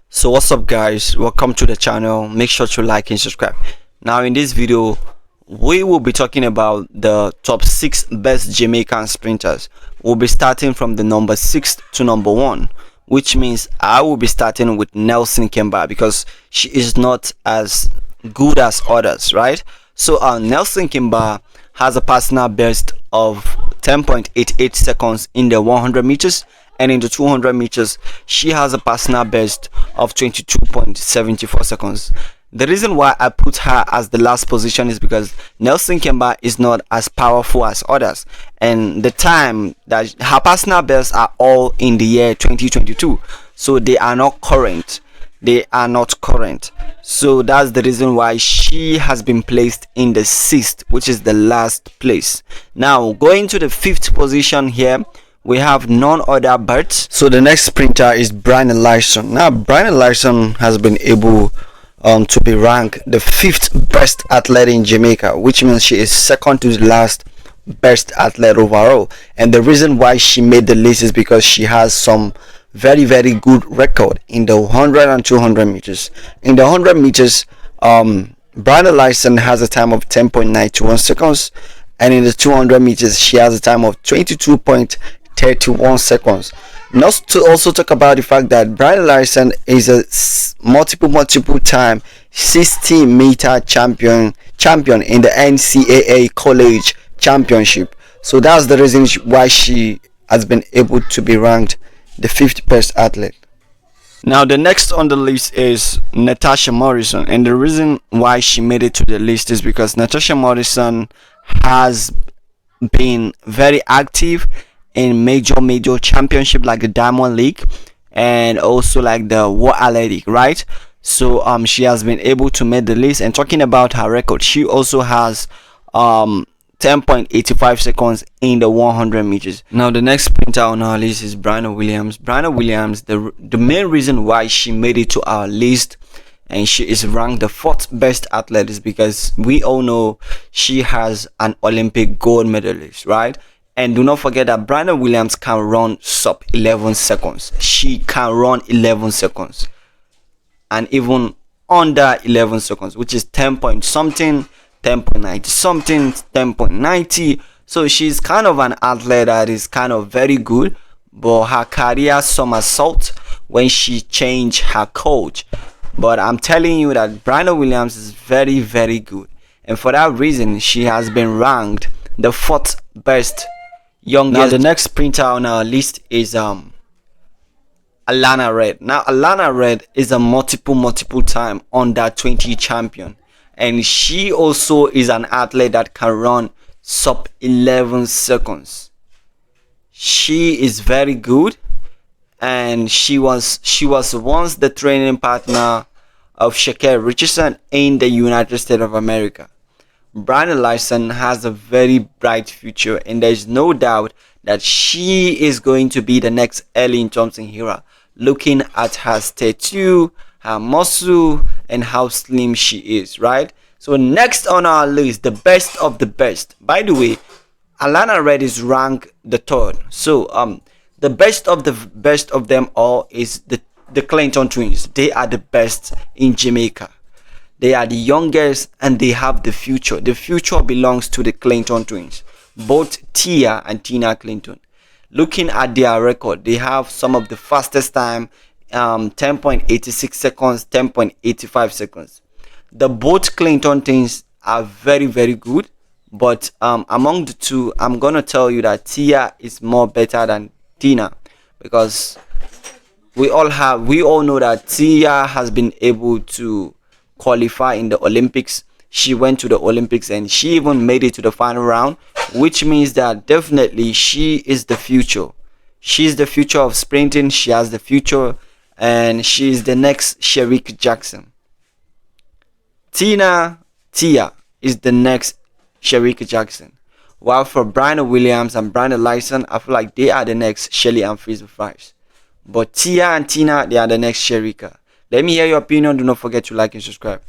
So what's up guys, welcome to the channel. Make sure to like and subscribe. Now in this video we will be talking about the top 6 best Jamaican sprinters. We'll be starting from the number 6 to number 1, which means I will be starting with Nelson Kemba because she is not as good as others, right? So Nelson Kemba has a personal best of 10.88 seconds in the 100 meters, and in the 200 meters she has a personal best of 22.74 seconds. The reason why I put her as the last position is because Nelson Kemba is not as powerful as others, and the time that her personal bests are all in the year 2022, so they are not current. So that's the reason why she has been placed in the 6th, which is the last place. Now going to the 5th position here, we have none other but, so the next sprinter is Briana Williams. Now Briana Williams has been able to be ranked the 5th best athlete in Jamaica, which means she is second to the last best athlete overall. And the reason why she made the list is because she has some very good record in the 100 and 200 meters. In the 100 meters, Briana Williams has a time of 10.91 seconds, and in the 200 meters she has a time of 22.31 seconds. Not to also talk about the fact that Briana Williams is a multiple time 60-meter champion in the NCAA college championship. So that's the reason why she has been able to be ranked the 5th best athlete. Now the next on the list is Natasha Morrison, and the reason why she made it to the list is because Natasha Morrison has been very active in major championship like the Diamond League and also like the World Athletic, right? So she has been able to make the list. And talking about her record, she also has 10.85 seconds in the 100 meters. Now the next sprinter on our list is Briana Williams. Briana Williams, the main reason why she made it to our list and she is ranked the 4th best athlete is because we all know she has an Olympic gold medalist, right? And do not forget that Briana Williams can run sub 11 seconds. She can run 11 seconds and even under 11 seconds, which is 10 point something, 10.90 something, 10.90. So she's kind of an athlete that is kind of very good, but her career somersault when she changed her coach. But I'm telling you that Briana Williams is very good, and for that reason she has been ranked the 4th best youngest. Now the next sprinter on our list is Alana Reid. Now Alana Reid is a multiple time under 20 champion, and she also is an athlete that can run sub 11 seconds. She is very good, and she was once the training partner of Sha'Carri Richardson in the United States of America. Briana Williams has a very bright future, and there is no doubt that she is going to be the next Ellen Thompson-Herah, looking at her statue, her muscle, and how slim she is, right? So next on our list, the best of the best. By the way, Alana Reid is ranked the 3rd. So the best of the best of them all is the Clayton twins. They are the best in Jamaica. They are the youngest and they have the future. The future belongs to the Clayton twins, both Tia and Tina Clayton. Looking at their record, they have some of the fastest time, 10.86 seconds, 10.85 seconds. The both Clayton twins are very good, but among the two, I'm gonna tell you that Tia is more better than Tina, because we all know that Tia has been able to qualify in the Olympics. She went to the Olympics and she even made it to the final round, which means that definitely she is the future. She's the future of sprinting. She has the future, and she is the next Sherrick Jackson. Tia is the next Sherrick Jackson, while for Briana Williams and Briana Williams, I feel like they are the next Shelly and Fraser Price. But Tia and Tina, they are the next Sherricka. Let me hear your opinion. Do not forget to like and subscribe.